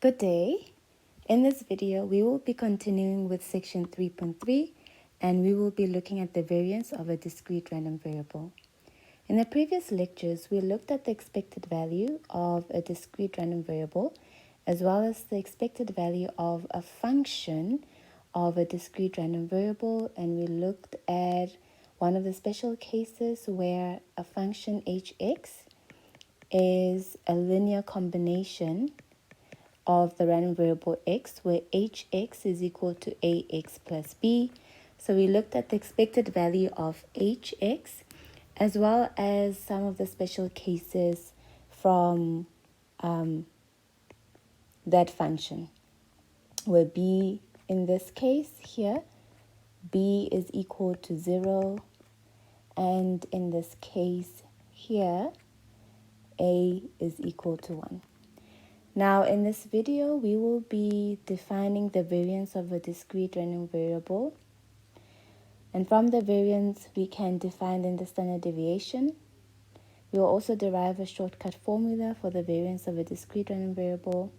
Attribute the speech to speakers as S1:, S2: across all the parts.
S1: Good day. In this video, we will be continuing with section 3.3 and we will be looking at the variance of a discrete random variable. In the previous lectures, we looked at the expected value of a discrete random variable as well as the expected value of a function of a discrete random variable, and we looked at one of the special cases where a function hx is a linear combination of the random variable x, where hx is equal to ax plus b. So we looked at the expected value of hx as well as some of the special cases from that function, where b, in this case here, b is equal to 0, and in this case here, a is equal to 1. Now, in this video, we will be defining the variance of a discrete random variable. And from the variance, we can define then the standard deviation. We will also derive a shortcut formula for the variance of a discrete random variable,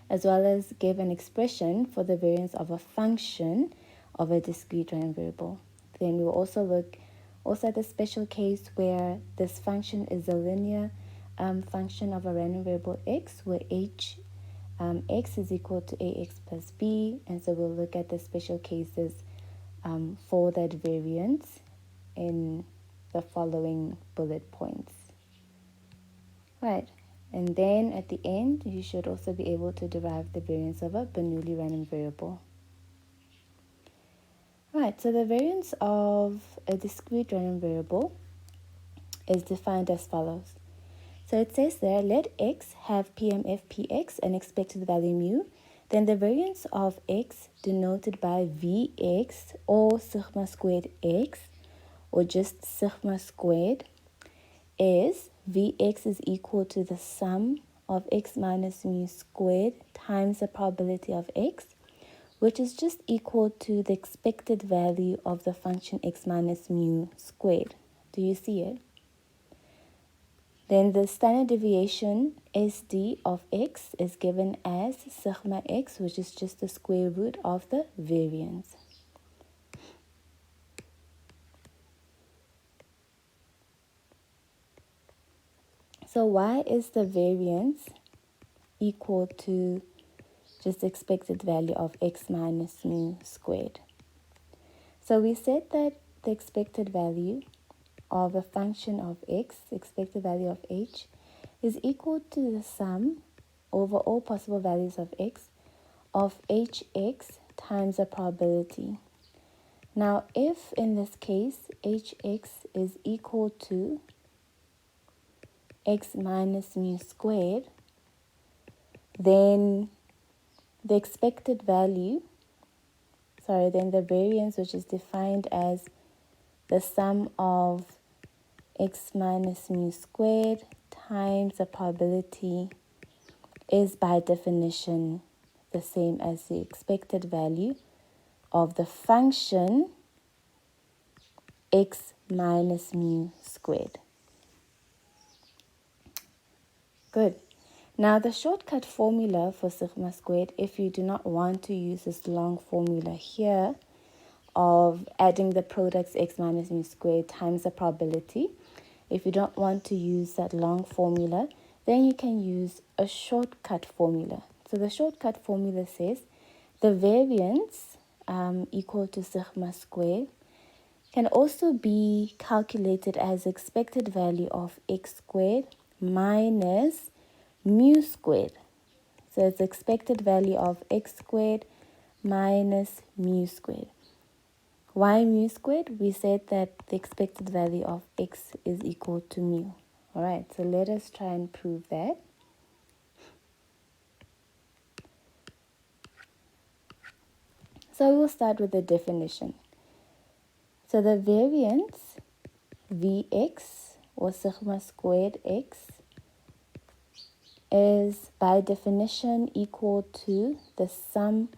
S1: as well as give an expression for the variance of a function of a discrete random variable. Then we will also look at the special case where this function is a linear function of a random variable x, where x is equal to ax plus b, and so we'll look at the special cases for that variance in the following bullet points. Right, and then at the end you should also be able to derive the variance of a Bernoulli random variable. Right, so the variance of a discrete random variable is defined as follows. So it says there, let x have PMF px and expected value mu. Then the variance of x, denoted by Vx or sigma squared x, or just sigma squared, is Vx is equal to the sum of x minus mu squared times the probability of x, which is just equal to the expected value of the function x minus mu squared. Do you see it? Then the standard deviation SD of x is given as sigma x, which is just the square root of the variance. So why is the variance equal to just the expected value of x minus mu squared? So we said that the expected value of a function of x, expected value of h, is equal to the sum over all possible values of x of hx times the probability. Now, if in this case hx is equal to x minus mu squared, then the expected value, then the variance, which is defined as the sum of x minus mu squared times the probability, is by definition the same as the expected value of the function x minus mu squared. Good. Now the shortcut formula for sigma squared, if you do not want to use this long formula here of adding the products x minus mu squared times the probability, if you don't want to use that long formula, then you can use a shortcut formula. So the shortcut formula says the variance equal to sigma squared can also be calculated as expected value of x squared minus mu squared. So it's expected value of x squared minus mu squared. Why mu squared? We said that the expected value of x is equal to mu. All right, so let us try and prove that. So we'll start with the definition. So the variance Vx, or sigma squared x, is by definition equal to the sum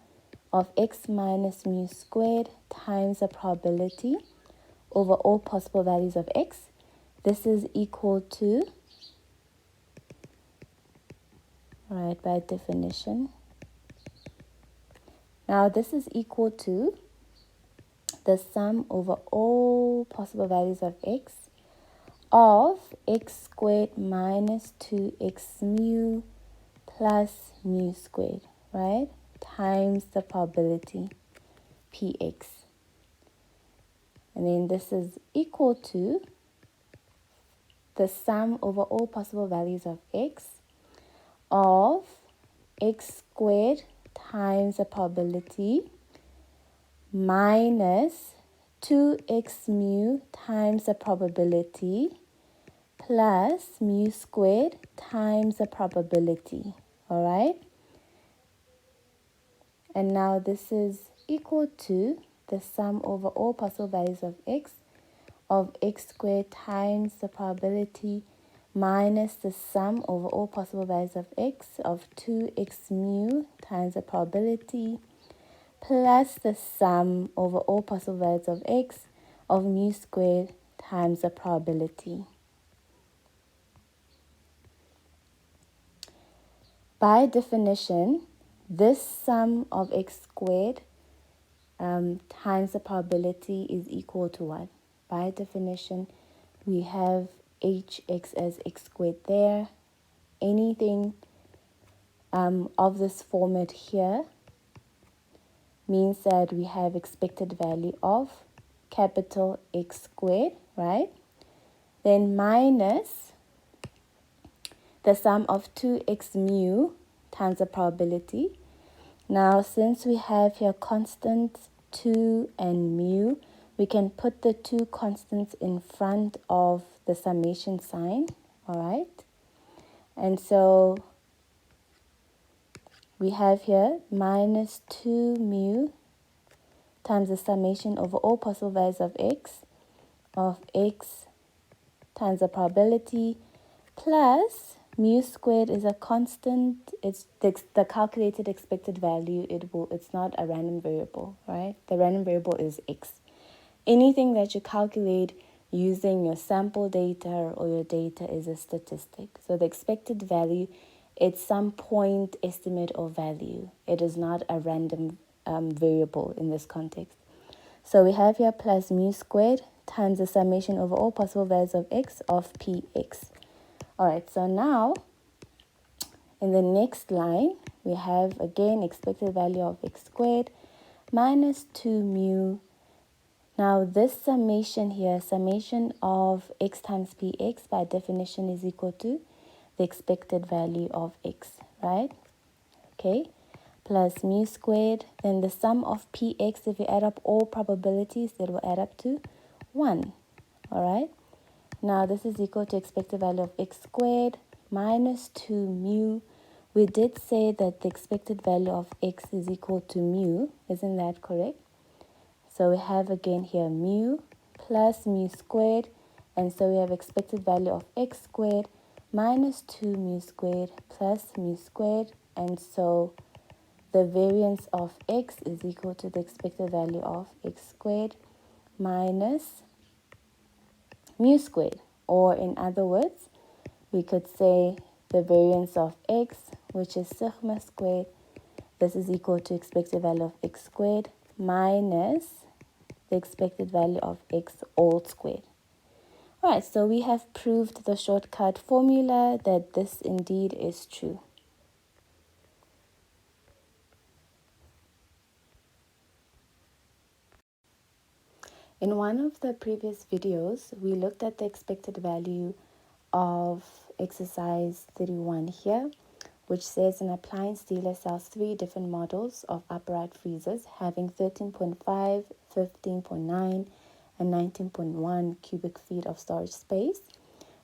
S1: of x minus mu squared times the probability over all possible values of x. This is equal to, All right, by definition. Now this is equal to the sum over all possible values of x of x squared minus 2x mu plus mu squared, right? Times the probability px. And then this is equal to the sum over all possible values of x of x squared times the probability minus 2x mu times the probability plus mu squared times the probability. All right? And now this is equal to the sum over all possible values of x squared times the probability minus the sum over all possible values of x of 2x mu times the probability plus the sum over all possible values of x of mu squared times the probability. By definition, this sum of x squared times the probability is equal to what? By definition, we have hx as x squared there. Anything of this format here means that we have expected value of capital X squared, right? Then minus the sum of 2x mu times the probability. Now, since we have here constants 2 and mu, we can put the two constants in front of the summation sign, all right? And so we have here minus 2 mu times the summation over all possible values of x times the probability plus mu squared is a constant. It's the calculated expected value. It's not a random variable, right? The random variable is x. Anything that you calculate using your sample data or your data is a statistic. So the expected value, it's some point estimate or value. It is not a random variable in this context. So we have here plus mu squared times the summation over all possible values of x of px. All right, so now in the next line, we have again expected value of x squared minus 2 mu. Now this summation here, summation of x times px by definition is equal to the expected value of x, right? Okay, plus mu squared, then the sum of px, if we add up all probabilities, that will add up to 1, all right? Now this is equal to expected value of x squared minus 2 mu. We did say that the expected value of x is equal to mu, isn't that correct? So we have again here mu plus mu squared, and so we have expected value of x squared minus 2 mu squared plus mu squared, and so the variance of x is equal to the expected value of x squared minus mu squared. Or in other words, we could say the variance of x, which is sigma squared, this is equal to expected value of x squared minus the expected value of x all squared. All right, so we have proved the shortcut formula that this indeed is true. In one of the previous videos, we looked at the expected value of exercise 31 here, which says an appliance dealer sells 3 different models of upright freezers having 13.5, 15.9, and 19.1 cubic feet of storage space.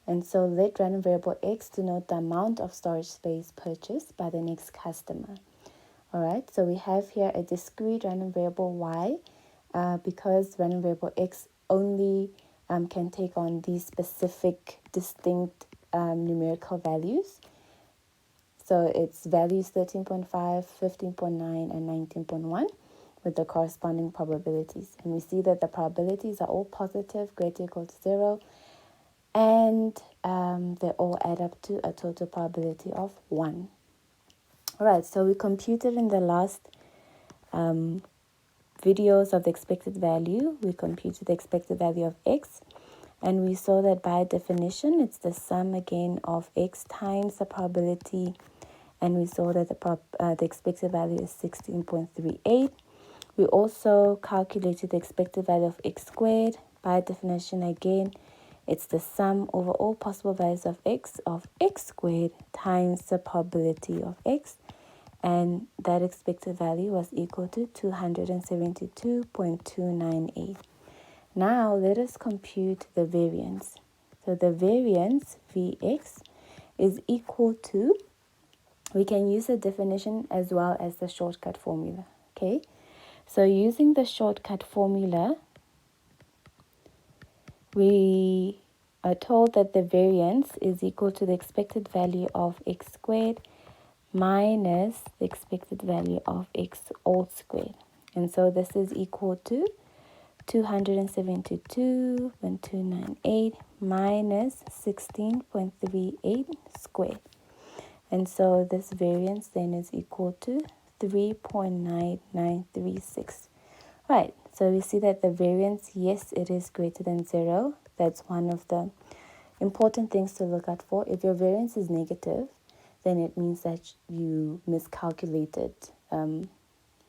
S1: And so let random variable x denote the amount of storage space purchased by the next customer. All right, so we have here a discrete random variable y because random variable x only can take on these specific distinct numerical values. So it's values 13.5, 15.9, and 19.1 with the corresponding probabilities. And we see that the probabilities are all positive, greater or equal to 0, and they all add up to a total probability of 1. All right, so we computed in the last videos of the expected value. We computed the expected value of x, and we saw that by definition, it's the sum again of x times the probability, and we saw that the expected value is 16.38. We also calculated the expected value of x squared. By definition, again, it's the sum over all possible values of x squared times the probability of x, and that expected value was equal to 272.298. Now let us compute the variance. So the variance Vx is equal to, we can use the definition as well as the shortcut formula. Okay, so using the shortcut formula, we are told that the variance is equal to the expected value of x squared minus the expected value of x all squared. And so this is equal to 272.298 minus 16.38 squared. And so this variance then is equal to 3.9936. Right, so we see that the variance, yes, it is greater than 0. That's one of the important things to look out for. If your variance is negative, then it means that you miscalculated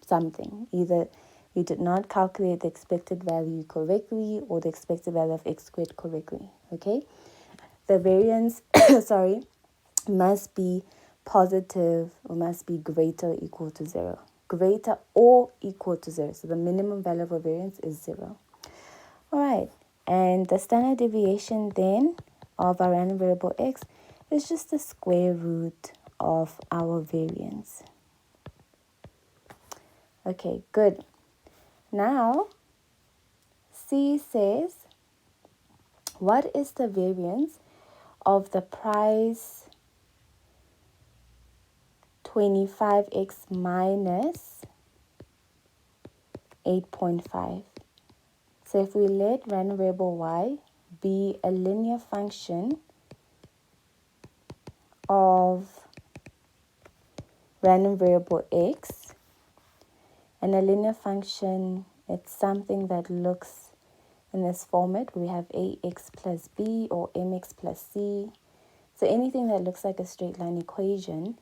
S1: something. Either you did not calculate the expected value correctly or the expected value of x squared correctly. Okay, the variance must be positive or must be greater or equal to 0. Greater or equal to 0. So the minimum value of a variance is 0. All right, and the standard deviation then of our random variable x is just the square root of our variance. Okay, good. Now, C says, what is the variance of the price 25x minus 8.5? So if we let random variable y be a linear function of random variable x, and a linear function, it's something that looks in this format. We have ax plus b or mx plus c. So anything that looks like a straight line equation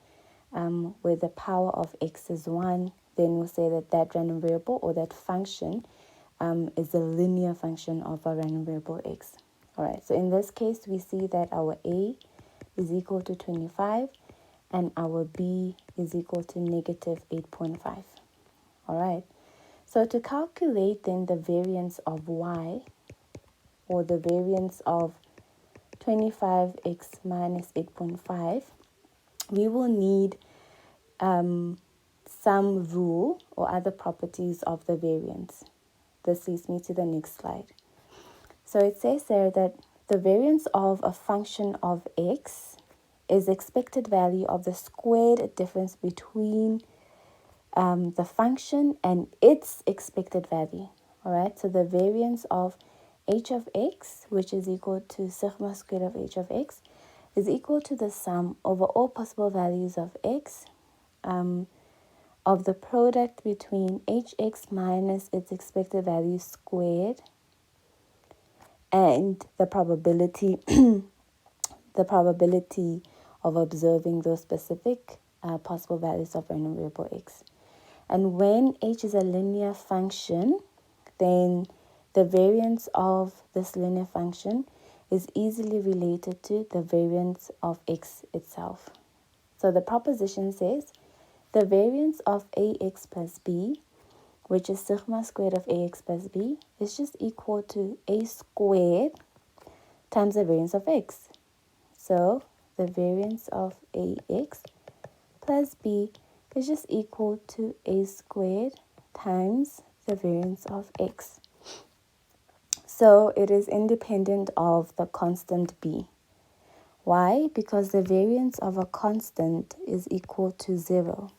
S1: where the power of x is 1, then we'll say that that random variable or that function is a linear function of our random variable x. All right, so in this case, we see that our a is equal to 25 and our b is equal to negative 8.5. All right, so to calculate then the variance of y, or the variance of 25x minus 8.5, we will need some rule or other properties of the variance. This leads me to the next slide. So it says there that the variance of a function of x is the expected value of the squared difference between the function and its expected value. All right, so the variance of h of x, which is equal to sigma squared of h of x, is equal to the sum over all possible values of x of the product between hx minus its expected value squared and the probability of observing those specific possible values of random variable x. And when h is a linear function, then the variance of this linear function is easily related to the variance of x itself. So the proposition says the variance of ax plus b, which is sigma squared of ax plus b, is just equal to a squared times the variance of x. So the variance of ax plus b is just equal to a squared times the variance of x. So it is independent of the constant b. Why? Because the variance of a constant is equal to 0.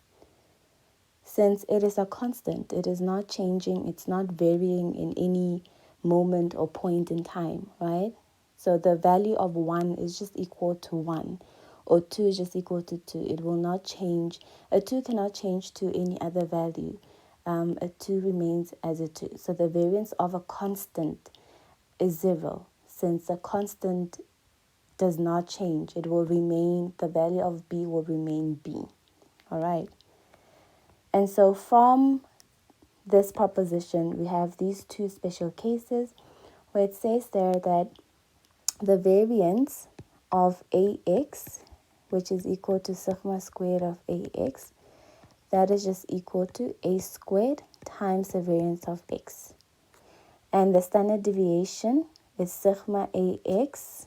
S1: Since it is a constant, it is not changing, it's not varying in any moment or point in time, right? So the value of 1 is just equal to 1. or 2 is just equal to 2. It will not change. A 2 cannot change to any other value. A 2 remains as a 2. So the variance of a constant is 0. Since a constant does not change, it will remain, the value of b will remain b. All right. And so from this proposition, we have these two special cases where it says there that the variance of ax, which is equal to sigma squared of ax, that is just equal to a squared times the variance of x. And the standard deviation is sigma ax,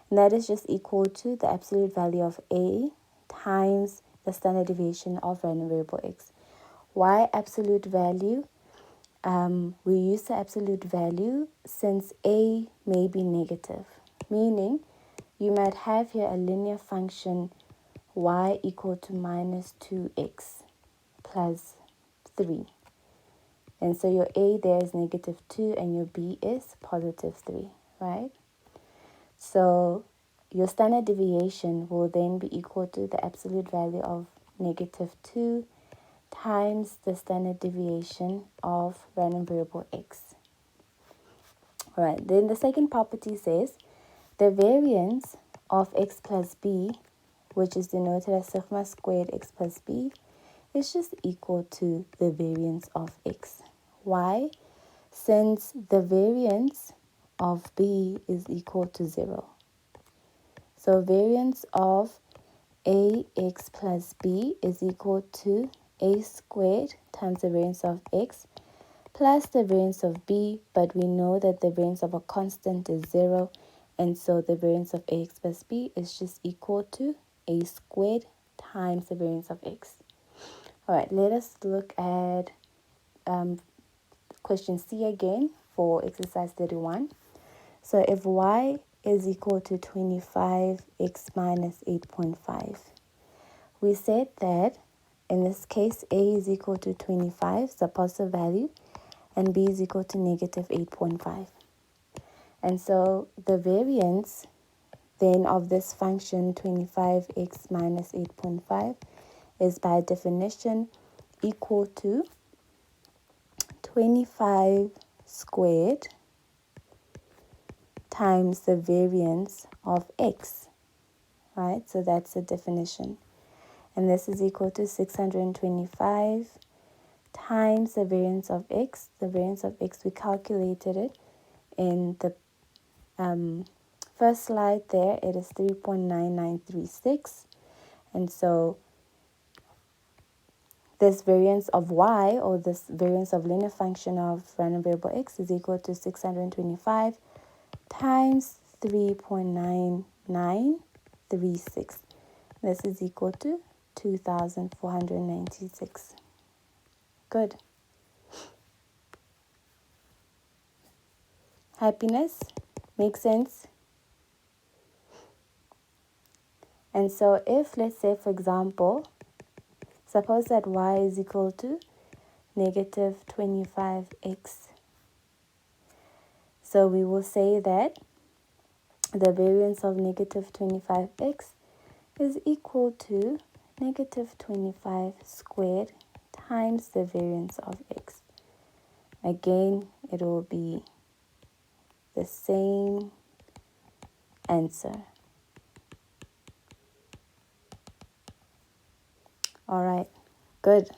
S1: and that is just equal to the absolute value of a times the standard deviation of random variable x. Why absolute value? We use the absolute value since a may be negative, meaning you might have here a linear function y equal to minus 2x plus 3. And so your a there is negative 2 and your b is positive 3, right? So your standard deviation will then be equal to the absolute value of negative 2 times the standard deviation of random variable x. All right, then the second property says the variance of x plus b, which is denoted as sigma squared x plus b, is just equal to the variance of x. Why? Since the variance of b is equal to 0. So variance of ax plus b is equal to a squared times the variance of x plus the variance of b, but we know that the variance of a constant is 0, and so the variance of ax plus b is just equal to a squared times the variance of x. All right, let us look at question C again for exercise 31. So if y is equal to 25x minus 8.5, we said that in this case a is equal to 25, the positive value, and b is equal to negative 8.5. And so the variance then of this function 25x minus 8.5 is by definition equal to 25 squared times the variance of x, right? So that's the definition. And this is equal to 625 times the variance of x. The variance of x, we calculated it in the first slide there. It is 3.9936. And so this variance of y, or this variance of linear function of random variable x, is equal to 625 times 3.9936. This is equal to 2,496. Good. Happiness? Makes sense? And so if, let's say, for example, suppose that y is equal to negative 25x. So we will say that the variance of negative 25x is equal to negative 25 squared times the variance of x. Again, it will be the same answer. All right, good.